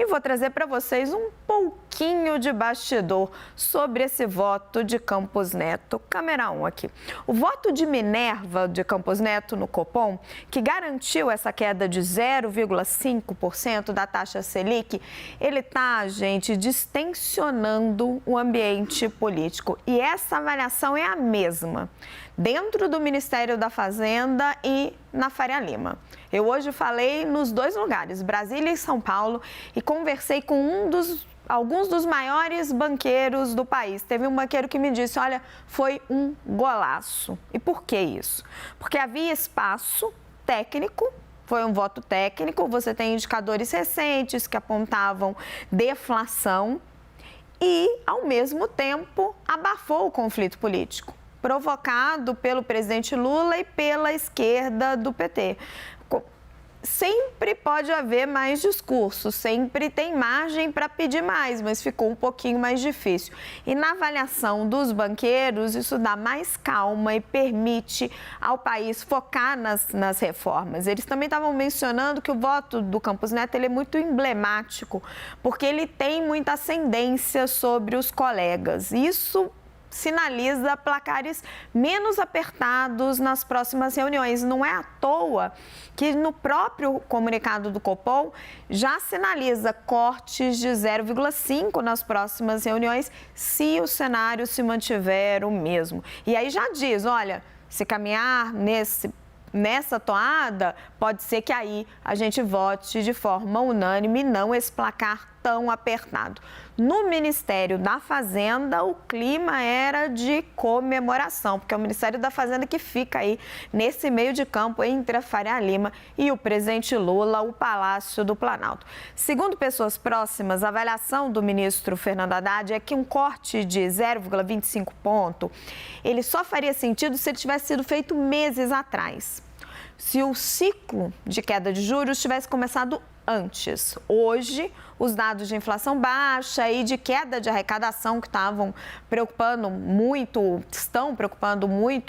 e vou trazer para vocês um pouquinho de bastidor sobre esse voto de Campos Neto. Câmera 1 aqui. O voto de Minerva de Campos Neto no Copom, que garantiu essa queda de 0,5% da taxa Selic, ele está, gente, distensionando o ambiente político. E essa avaliação é a mesma dentro do Ministério da Fazenda e na Faria Lima. Eu hoje falei nos dois lugares, Brasília e São Paulo, e conversei com alguns dos maiores banqueiros do país. Teve um banqueiro que me disse, olha, foi um golaço. E por que isso? Porque havia espaço técnico, foi um voto técnico, você tem indicadores recentes que apontavam deflação e, ao mesmo tempo, abafou o conflito político provocado pelo presidente Lula e pela esquerda do PT. Sempre pode haver mais discurso, sempre tem margem para pedir mais, mas ficou um pouquinho mais difícil. E na avaliação dos banqueiros, isso dá mais calma e permite ao país focar nas reformas. Eles também estavam mencionando que o voto do Campos Neto ele é muito emblemático, porque ele tem muita ascendência sobre os colegas. Isso sinaliza placares menos apertados nas próximas reuniões. Não é à toa que no próprio comunicado do Copom já sinaliza cortes de 0,5 nas próximas reuniões se o cenário se mantiver o mesmo. E aí já diz, olha, se caminhar nessa toada, pode ser que aí a gente vote de forma unânime e não esse placar tão apertado. No Ministério da Fazenda, o clima era de comemoração, porque é o Ministério da Fazenda que fica aí nesse meio de campo entre a Faria Lima e o presidente Lula, o Palácio do Planalto. Segundo pessoas próximas, a avaliação do ministro Fernando Haddad é que um corte de 0,25 ponto, ele só faria sentido se ele tivesse sido feito meses atrás. Se o ciclo de queda de juros tivesse começado antes. Hoje, os dados de inflação baixa e de queda de arrecadação que estão preocupando muito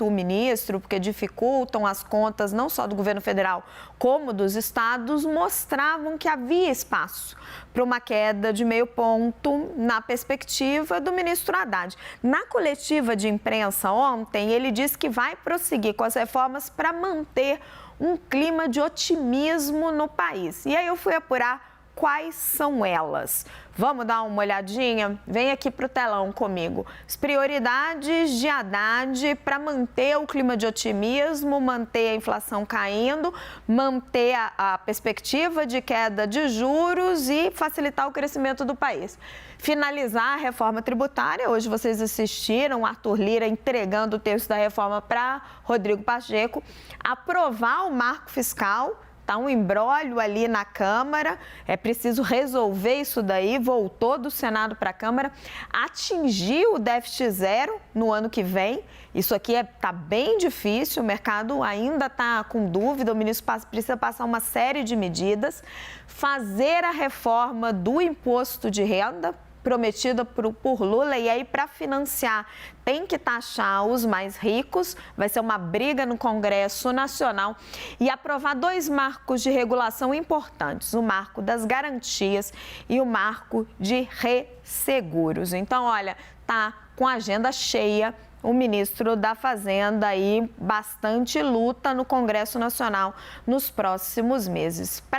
o ministro, porque dificultam as contas não só do governo federal, como dos estados, mostravam que havia espaço para uma queda de meio ponto na perspectiva do ministro Haddad. Na coletiva de imprensa ontem, ele disse que vai prosseguir com as reformas para manter um clima de otimismo no país. E aí eu fui apurar quais são elas. Vamos dar uma olhadinha? Vem aqui para o telão comigo. As prioridades de Haddad para manter o clima de otimismo, manter a inflação caindo, manter a perspectiva de queda de juros e facilitar o crescimento do país. Finalizar a reforma tributária. Hoje vocês assistiram Arthur Lira entregando o texto da reforma para Rodrigo Pacheco. Aprovar o marco fiscal. Está um imbróglio ali na Câmara, é preciso resolver isso daí, voltou do Senado para a Câmara, atingir o déficit zero no ano que vem, isso aqui está bem difícil, o mercado ainda está com dúvida, o ministro precisa passar uma série de medidas, fazer a reforma do imposto de renda, prometida por Lula, e aí para financiar tem que taxar os mais ricos, vai ser uma briga no Congresso Nacional, e aprovar dois marcos de regulação importantes, o marco das garantias e o marco de resseguros. Então, olha, tá com a agenda cheia o ministro da Fazenda e bastante luta no Congresso Nacional nos próximos meses.